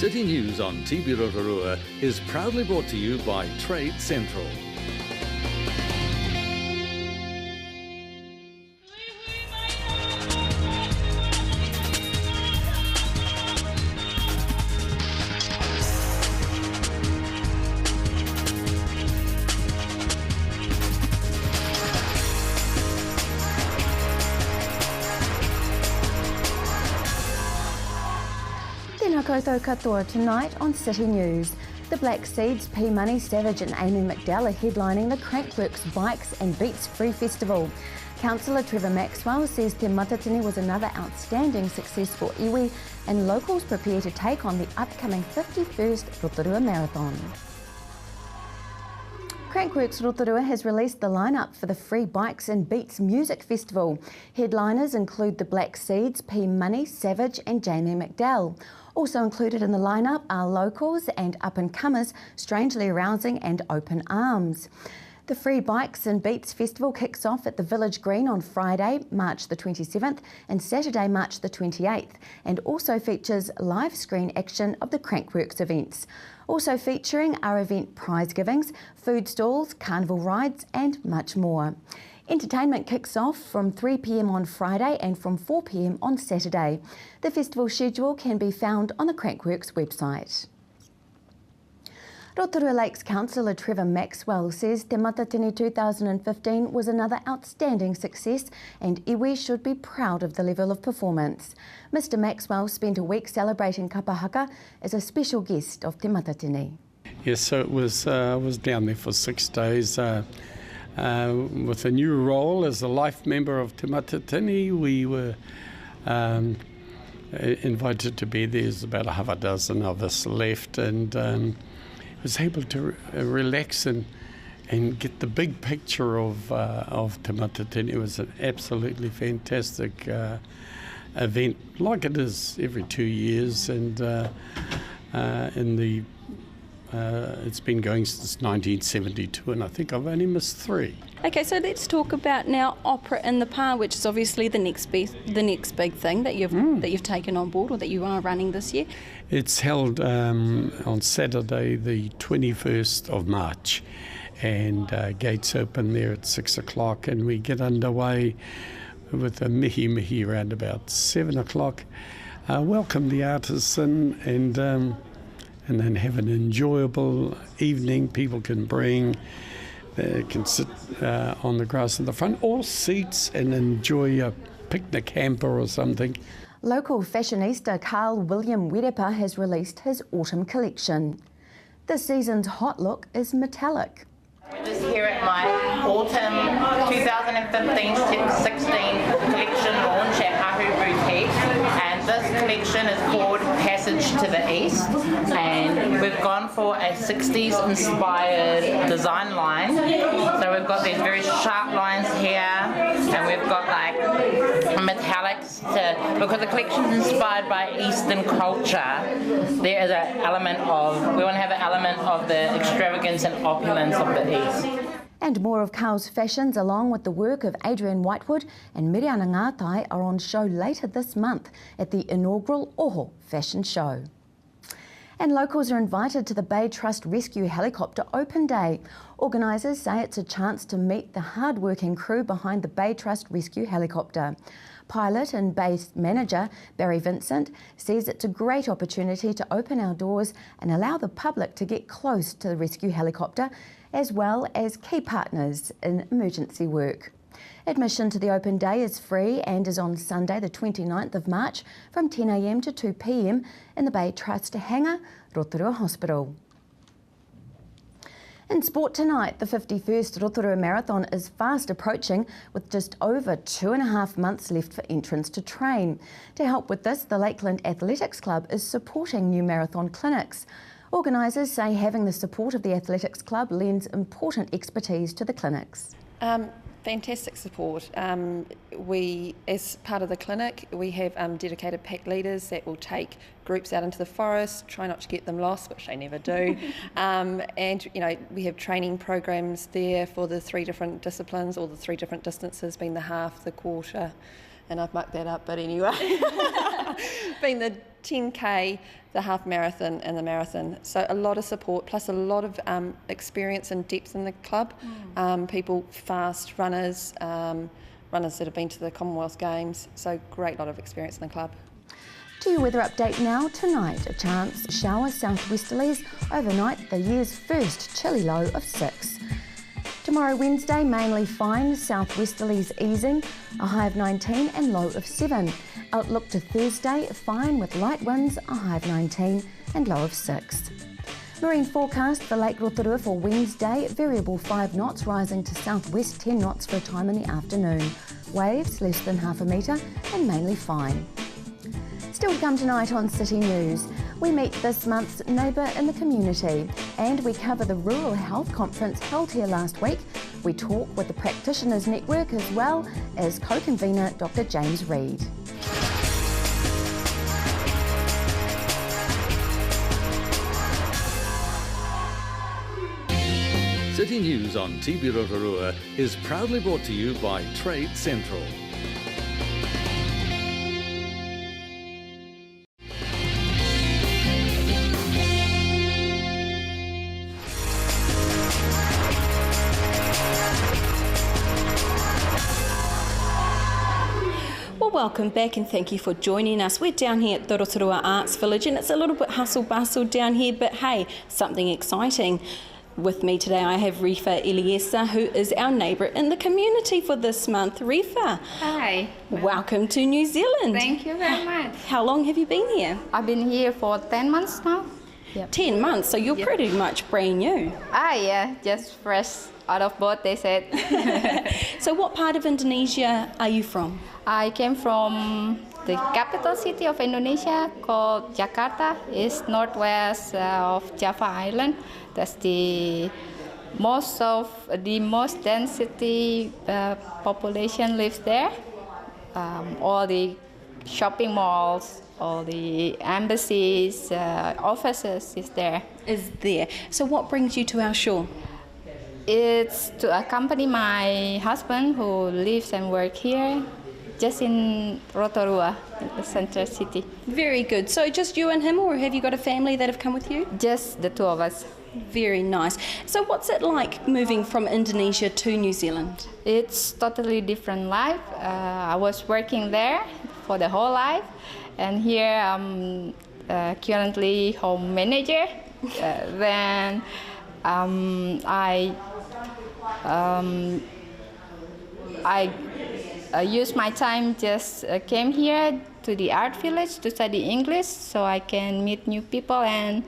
City News on TV Rotorua is proudly brought to you by Trade Central. Tēnā koutou katoa tonight on City News. The Black Seeds, P Money, Savage and Amy McDowell are headlining the Crankworks Bikes and Beats Free Festival. Councillor Trevor Maxwell says Te Matatini was another outstanding success for iwi and locals prepare to take on the upcoming 51st Rotorua Marathon. Crankworks Rotorua has released the lineup for the Free Bikes and Beats Music Festival. Headliners include the Black Seeds, P Money, Savage and Jamie McDowell. Also included in the lineup are locals and up-and-comers Strangely Arousing and Open Arms. The Free Bikes and Beats Festival kicks off at the Village Green on Friday, March the 27th and Saturday, March the 28th, and also features live screen action of the Crankworks events. Also featuring are event prize givings, food stalls, carnival rides and much more. Entertainment kicks off from 3 p.m. on Friday and from 4 p.m. on Saturday. The festival schedule can be found on the Crankworks website. Rotorua Lakes Councillor Trevor Maxwell says Te Matatini 2015 was another outstanding success and iwi should be proud of the level of performance. Mr Maxwell spent a week celebrating Kapahaka as a special guest of Te Matatini. Yes, so it was, I was down there for 6 days with a new role as a life member of Te Matatini. We were invited to be there. There's about half a dozen of us left, and was able to relax and get the big picture of Te Matatini. It was an absolutely fantastic event, like it is every 2 years, and it's been going since 1972, and I think I've only missed 3. Okay, so let's talk about now Opera in the Pa, which is obviously the next big thing that you've taken on board, or that you are running this year. It's held on Saturday, the 21st of March, and gates open there at 6 o'clock, and we get underway with a mihi around about 7 o'clock. Welcome the artists in, and then have an enjoyable evening. People can can sit on the grass in the front, or seats, and enjoy a picnic hamper or something. Local fashionista Carl William Werepa has released his autumn collection. This season's hot look is metallic. We're just here at my autumn 2015-16 collection launch at Ahu Boutique, and this collection is called Passage to the East, and we've gone for a 60s inspired design line. So we've got these very sharp lines here, and we've got like metallics because the collection is inspired by Eastern culture. There is an element of, we want to have an element of the extravagance and opulence of the East. And more of Carl's fashions, along with the work of Adrian Whitewood and Miriana Ngātai, are on show later this month at the inaugural Oho Fashion Show. And locals are invited to the Bay Trust Rescue Helicopter Open Day. Organisers say it's a chance to meet the hard-working crew behind the Bay Trust Rescue Helicopter. Pilot and base manager Barry Vincent says it's a great opportunity to open our doors and allow the public to get close to the rescue helicopter, as well as key partners in emergency work. Admission to the open day is free and is on Sunday the 29th of March from 10 a.m. to 2 p.m. in the Bay Trust hangar, Rotorua Hospital. In sport tonight, the 51st Rotorua Marathon is fast approaching, with just over 2.5 months left for entrants to train. To help with this, the Lakeland Athletics Club is supporting new marathon clinics. Organisers say having the support of the Athletics Club lends important expertise to the clinics. Fantastic support. We, as part of the clinic, we have dedicated pack leaders that will take groups out into the forest, try not to get them lost, which they never do. And we have training programs there for the 3 different disciplines, or the 3 different distances, being the half, the quarter, and I've mucked that up, but anyway, being the 10K, the half marathon and the marathon. So a lot of support, plus a lot of experience and depth in the club. People, fast runners, runners that have been to the Commonwealth Games. So great lot of experience in the club. To your weather update now. Tonight, a chance showers southwesterlies. Overnight, the year's first chilly low of 6. Tomorrow, Wednesday, mainly fine, southwesterlies easing, a high of 19 and low of 7. Outlook to Thursday, fine with light winds, a high of 19 and low of 6. Marine forecast for Lake Rotorua for Wednesday, variable 5 knots rising to southwest 10 knots for a time in the afternoon. Waves less than half a metre and mainly fine. Still to come tonight on City News. We meet this month's neighbour in the community and we cover the Rural Health Conference held here last week. We talk with the Practitioners Network as well as co-convener Dr James Reid. City News on TV Rotorua is proudly brought to you by Trade Central. Welcome back and thank you for joining us. We're down here at the Rotorua Arts Village and it's a little bit hustle bustle down here, but hey, something exciting. With me today I have Rifa Eliesa, who is our neighbour in the community for this month. Rifa. Hi. Welcome to New Zealand. Thank you very much. How long have you been here? I've been here for 10 months now. 10 months, so you're pretty much brand new. Yeah, just fresh out of boat, they said. So what part of Indonesia are you from? I came from the capital city of Indonesia called Jakarta. It's northwest of Java Island. That's the most density population lives there. All the shopping malls, all the embassies, offices is there. So what brings you to our shore? It's to accompany my husband who lives and works here, just in Rotorua, the central city. Very good. So just you and him, or have you got a family that have come with you? Just the two of us. Very nice. So what's it like moving from Indonesia to New Zealand? It's totally different life. I was working there for the whole life, and here I'm currently home manager. Then I use my time, just came here to the art village to study English so I can meet new people and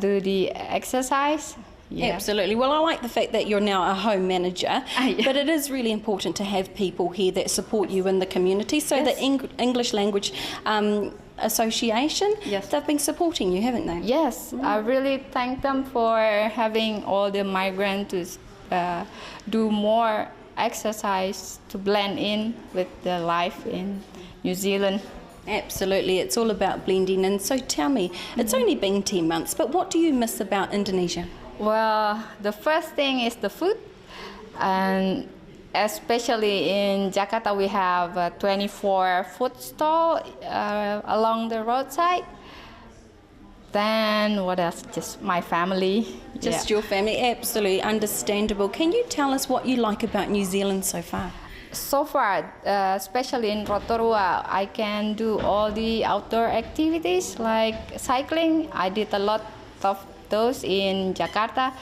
do the exercise. Yeah. Absolutely. Well, I like the fact that you're now a home manager, but it is really important to have people here that support you in the community. So the English Language Association, they've been supporting you, haven't they? Yes, I really thank them for having all the migrants to do more exercise to blend in with the life in New Zealand. Absolutely, it's all about blending in. So tell me, it's only been 10 months, but what do you miss about Indonesia? Well, the first thing is the food, and especially in Jakarta we have a 24 food stall along the roadside. Then what else? Just my family. Just your family, absolutely understandable. Can you tell us what you like about New Zealand so far? So far, especially in Rotorua, I can do all the outdoor activities like cycling. I did a lot of those in Jakarta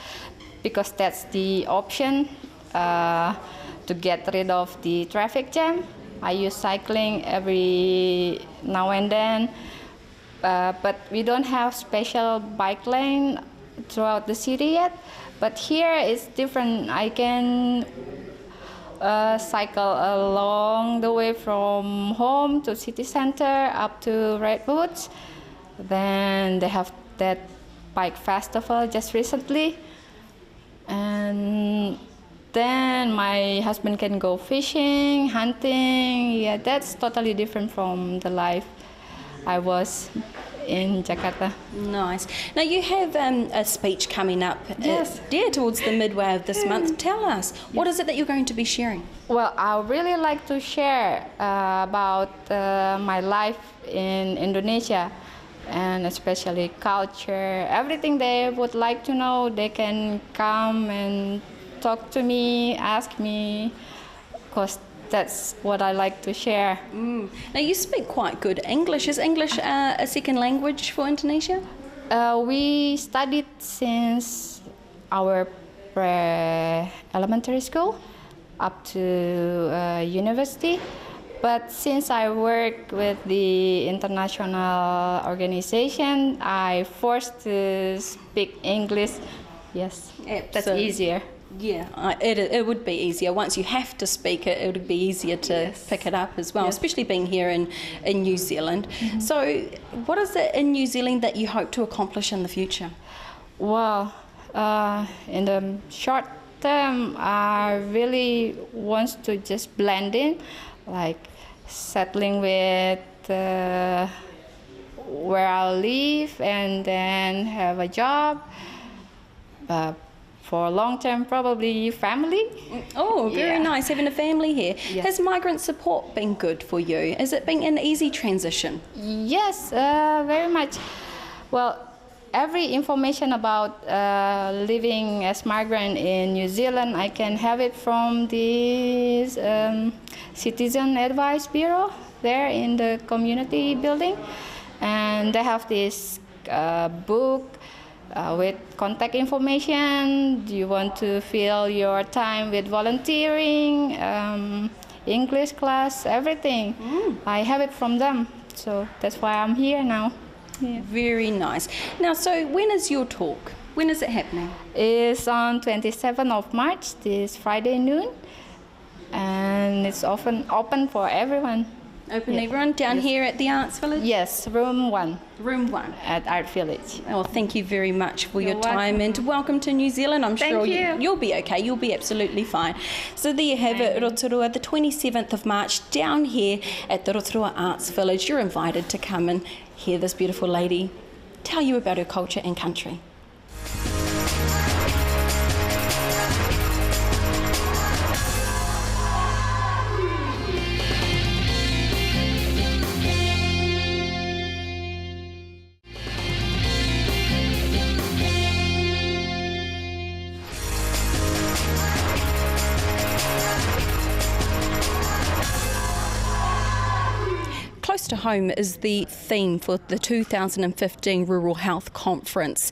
because that's the option to get rid of the traffic jam. I use cycling every now and then, but we don't have special bike lane throughout the city yet. But here it's different. I can cycle along the way from home to city center up to Redwoods. Then they have that bike festival just recently, and then my husband can go fishing, hunting. Yeah, that's totally different from the life I was in Jakarta. Nice. Now you have a speech coming up Yes. towards the midway of this month. Tell us, what is it that you're going to be sharing? Well, I really like to share about my life in Indonesia, and especially culture. Everything they would like to know, they can come and talk to me, ask me, because that's what I like to share. Now you speak quite good English. Is English a second language for Indonesia? We studied since our elementary school up to university. But since I work with the international organization, I forced to speak English. Yes, that's easier. Yeah, it would be easier. Once you have to speak it, it would be easier to pick it up as well, especially being here in New Zealand. So what is it in New Zealand that you hope to accomplish in the future? Well, in the short term, I really want to just blend in, like settling with where I live and then have a job. For long term, probably family. Oh, very nice, having a family here. Yes. Has migrant support been good for you? Has it been an easy transition? Yes, very much. Well, every information about living as migrant in New Zealand, I can have it from the Citizen Advice Bureau there in the community building. And they have this book with contact information. Do you want to fill your time with volunteering, English class, everything? I have it from them, so that's why I'm here now. Yeah. Very nice. Now, so when is your talk? When is it happening? It's on 27th of March, this Friday noon, and it's often open for everyone. Open everyone down here at the Arts Village? Yes, room 1. Room 1. At Art Village. Well, thank you very much for You're your time welcome. and welcome to New Zealand. I'm Thank sure you. you'll be okay. You'll be absolutely fine. So there you have it, Rotorua, the 27th of March, down here at the Rotorua Arts Village. You're invited to come and hear this beautiful lady tell you about her culture and country. Close to home is the theme for the 2015 Rural Health Conference.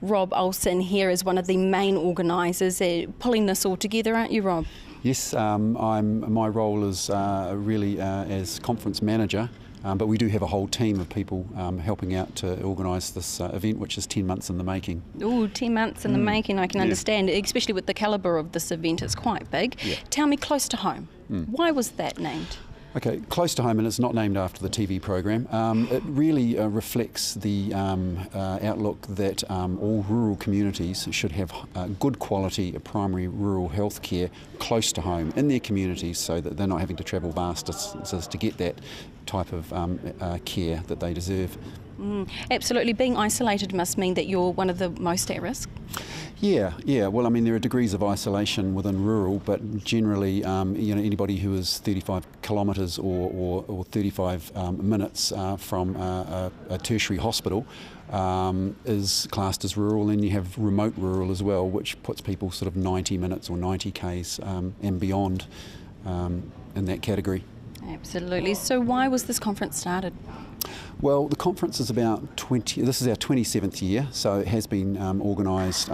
Rob Olsen here is one of the main organisers pulling this all together, aren't you, Rob? Yes, my role is really as conference manager, but we do have a whole team of people helping out to organise this event, which is 10 months in the making. Oh, 10 months in the making, I can understand, especially with the calibre of this event, it's quite big. Yeah. Tell me, close to home, why was that named? Okay, close to home, and it's not named after the TV program. It really reflects the outlook that all rural communities should have good quality primary rural health care close to home in their communities, so that they're not having to travel vast distances to get that type of care that they deserve. Absolutely. Being isolated must mean that you're one of the most at risk. Yeah. Well, I mean, there are degrees of isolation within rural, but generally, anybody who is 35 kilometres or 35 minutes from a tertiary hospital is classed as rural. And you have remote rural as well, which puts people sort of 90 minutes or 90 k's and beyond in that category. Absolutely. So why was this conference started? Well, the conference is this is our 27th year, so it has been organised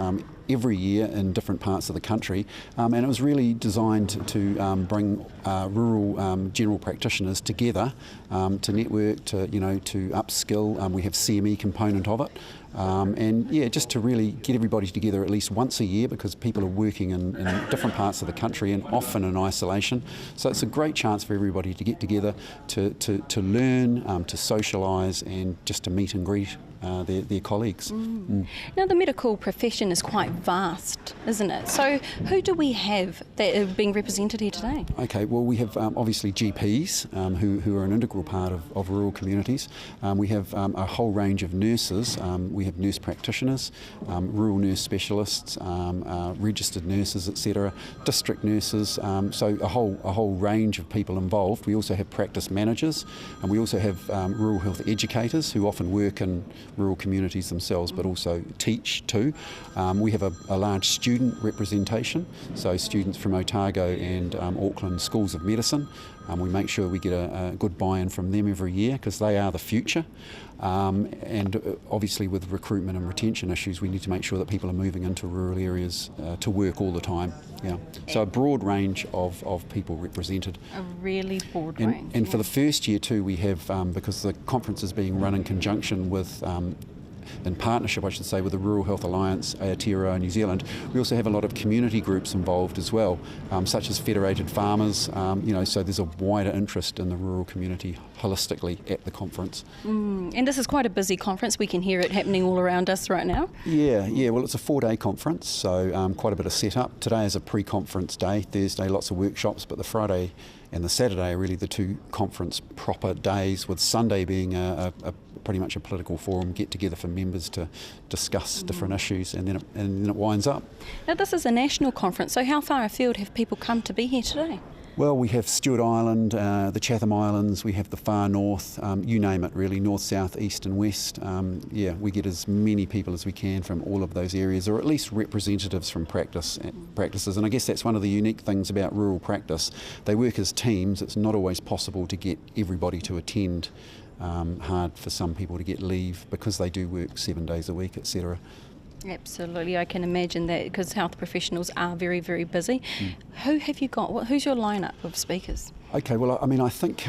every year in different parts of the country, and it was really designed to bring rural general practitioners together to network, to upskill. We have CME component of it, and just to really get everybody together at least once a year, because people are working in different parts of the country and often in isolation. So it's a great chance for everybody to get together, to learn, to socialise, and just to meet and greet their colleagues. Now, the medical profession is quite vast, isn't it? So who do we have that are being represented here today? Okay, well, we have obviously GPs who are an integral part of rural communities. We have a whole range of nurses. We have nurse practitioners, rural nurse specialists, registered nurses, etc., district nurses, so a whole range of people involved. We also have practice managers, and we also have rural health educators who often work in rural communities themselves but also teach too. We have a large student representation, so students from Otago and Auckland schools of medicine. We make sure we get a good buy-in from them every year because they are the future. And obviously with recruitment and retention issues, we need to make sure that people are moving into rural areas to work all the time. Yeah. So a broad range of people represented. A really broad range. And for the first year too, we have, because the conference is being run in conjunction with in partnership, I should say, with the Rural Health Alliance, Aotearoa New Zealand, we also have a lot of community groups involved as well, such as federated farmers, so there's a wider interest in the rural community holistically at the conference. And this is quite a busy conference. We can hear it happening all around us right now. Yeah, well, it's a 4-day conference, so quite a bit of setup. Today is a pre-conference day, Thursday lots of workshops, but the Friday and the Saturday are really the two conference proper days, with Sunday being a pretty much a political forum get together for members to discuss different issues, and then it winds up. Now this is a national conference, so how far afield have people come to be here today? Well, we have Stewart Island, the Chatham Islands, we have the far north, you name it really, north, south, east and west. We get as many people as we can from all of those areas, or at least representatives from practices. And I guess that's one of the unique things about rural practice. They work as teams. It's not always possible to get everybody to attend. Hard for some people to get leave because they do work 7 days a week, etc. Absolutely, I can imagine that, because health professionals are very, very busy. Who have you got? Who's your lineup of speakers? Okay, well, I mean, I think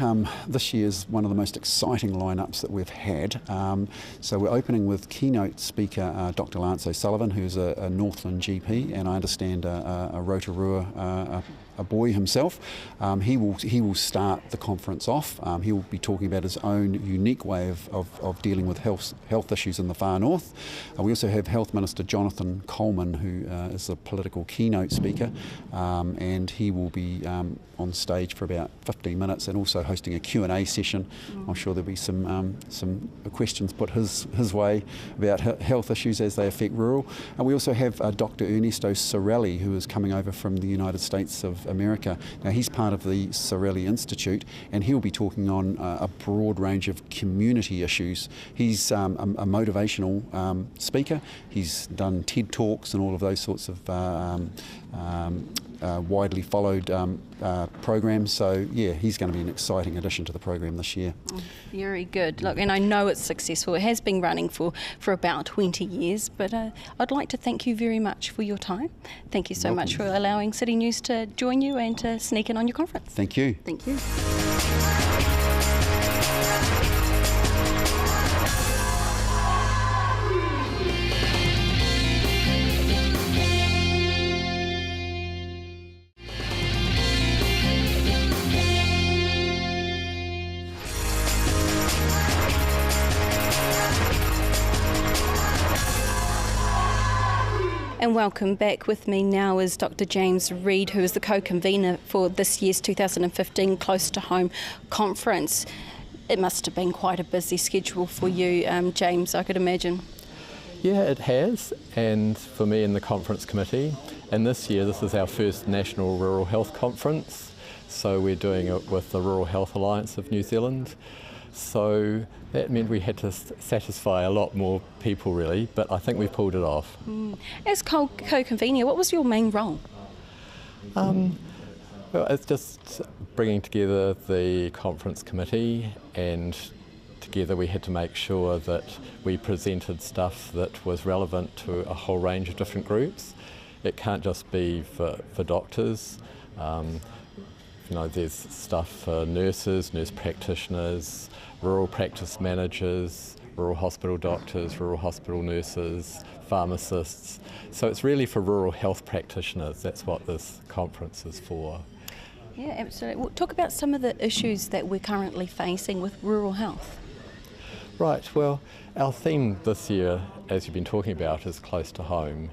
this year is one of the most exciting lineups that we've had. So we're opening with keynote speaker Dr. Lance O'Sullivan, who's a Northland GP, and I understand a Rotorua a boy himself. He will start the conference off. He will be talking about his own unique way of dealing with health issues in the far north. We also have Health Minister Jonathan Coleman, who is a political keynote speaker, and he will be on stage for about 15 minutes and also hosting a Q&A session. I'm sure there'll be some questions put his way about health issues as they affect rural. And we also have Dr. Ernesto Sorelli, who is coming over from the United States of America. Now he's part of the Sorelli Institute, and he'll be talking on a broad range of community issues. He's a motivational speaker. He's done TED Talks and all of those sorts of widely followed programs. So yeah, he's going to be an exciting addition to the program this year. Very good. Look, and I know it's successful. It has been running for about 20 years, but I'd like to thank you very much for your time. Thank you so much for allowing City News to join you and to sneak in on your conference. Thank you. Thank you. And welcome back. With me now is Dr. James Reid, who is the co-convener for this year's 2015 Close to Home conference. It must have been quite a busy schedule for you, James, I could imagine. Yeah, it has, and for me in the conference committee. And this year, this is our first National Rural Health Conference, so we're doing it with the Rural Health Alliance of New Zealand. So that meant we had to satisfy a lot more people really, but I think we pulled it off. As co-convener, what was your main role? Well, it's just bringing together the conference committee, and together we had to make sure that we presented stuff that was relevant to a whole range of different groups. It can't just be for doctors. There's stuff for nurses, nurse practitioners, rural practice managers, rural hospital doctors, rural hospital nurses, pharmacists. So it's really for rural health practitioners. That's what this conference is for. Yeah, absolutely. Well, talk about some of the issues that we're currently facing with rural health. Right, well, our theme this year, as you've been talking about, is close to home.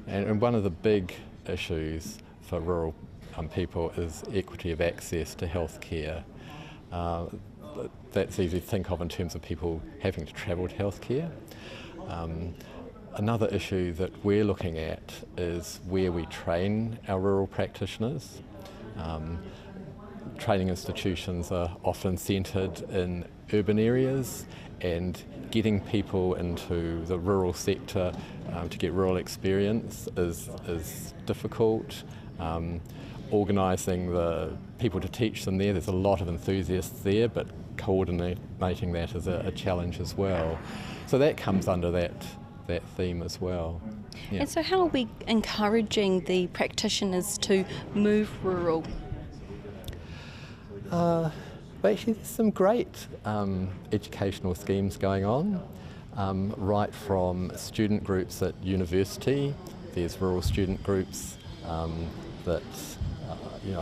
And one of the big issues for rural people is equity of access to health care. That's easy to think of in terms of people having to travel to health care. Another issue that we're looking at is where we train our rural practitioners. Training institutions are often centred in urban areas, and getting people into the rural sector to get rural experience is difficult. Organising the people to teach them there's a lot of enthusiasts there, but coordinating that is a challenge as well. So that comes under that theme as well. Yeah. And so how are we encouraging the practitioners to move rural? Well, actually there's some great educational schemes going on, right from student groups at university. There's rural student groups that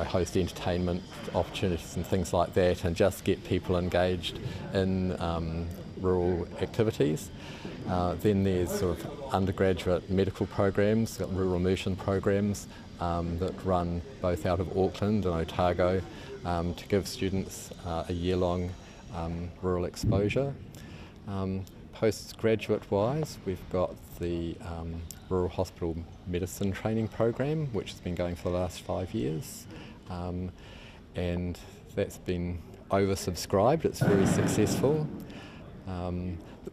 host entertainment opportunities and things like that, and just get people engaged in rural activities. Then there's sort of undergraduate medical programs, rural immersion programs that run both out of Auckland and Otago to give students a year-long rural exposure. Postgraduate-wise, we've got the Rural Hospital Medicine Training Program, which has been going for the last 5 years, and that's been oversubscribed. It's very successful.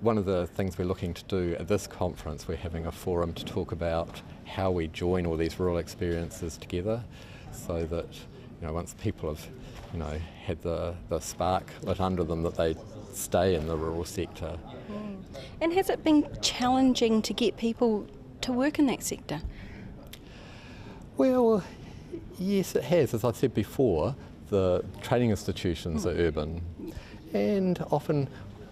One of the things we're looking to do at this conference, we're having a forum to talk about how we join all these rural experiences together, so that once people have had the spark lit under them, that they stay in the rural sector. And has it been challenging to get people to work in that sector? Well, yes, it has. As I said before, the training institutions are urban, and often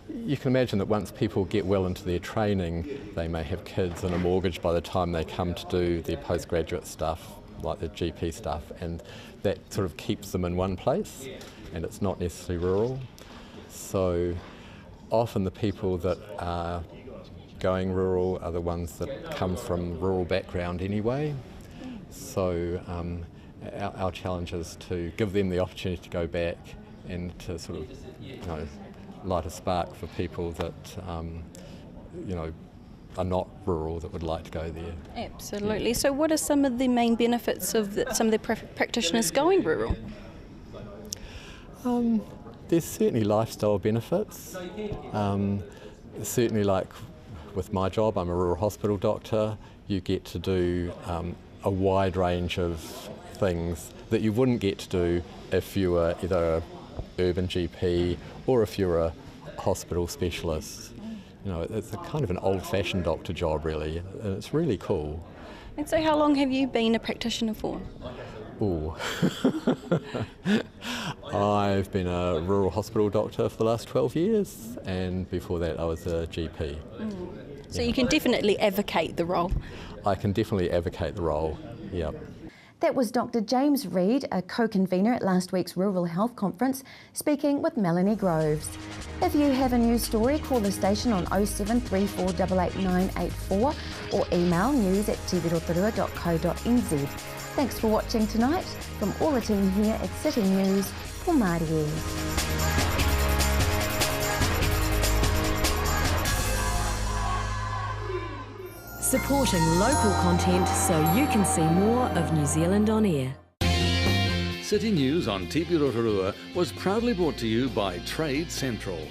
you can imagine that once people get well into their training, they may have kids and a mortgage by the time they come to do their postgraduate stuff, like the GP stuff, and that sort of keeps them in one place, and it's not necessarily rural. So often the people that are going rural are the ones that come from rural background anyway. So our challenge is to give them the opportunity to go back and to sort of light a spark for people that are not rural that would like to go there. Absolutely. Yeah. So what are some of the main benefits of some of the practitioners going rural? There's certainly lifestyle benefits. Certainly, like with my job, I'm a rural hospital doctor. You get to do a wide range of things that you wouldn't get to do if you were either an urban GP or if you're a hospital specialist. It's a kind of an old-fashioned doctor job, really, and it's really cool. And so how long have you been a practitioner for? Ooh. I've been a rural hospital doctor for the last 12 years, and before that I was a GP. So you can definitely advocate the role? I can definitely advocate the role, yep. That was Dr. James Reid, a co-convener at last week's Rural Health Conference, speaking with Melanie Groves. If you have a news story, call the station on 0734 88984 or email news@tvrotorua.co.nz. Thanks for watching tonight. From all the team here at City News, for Mārie. Supporting local content so you can see more of New Zealand on air. City News on TV Rotorua was proudly brought to you by Trade Central.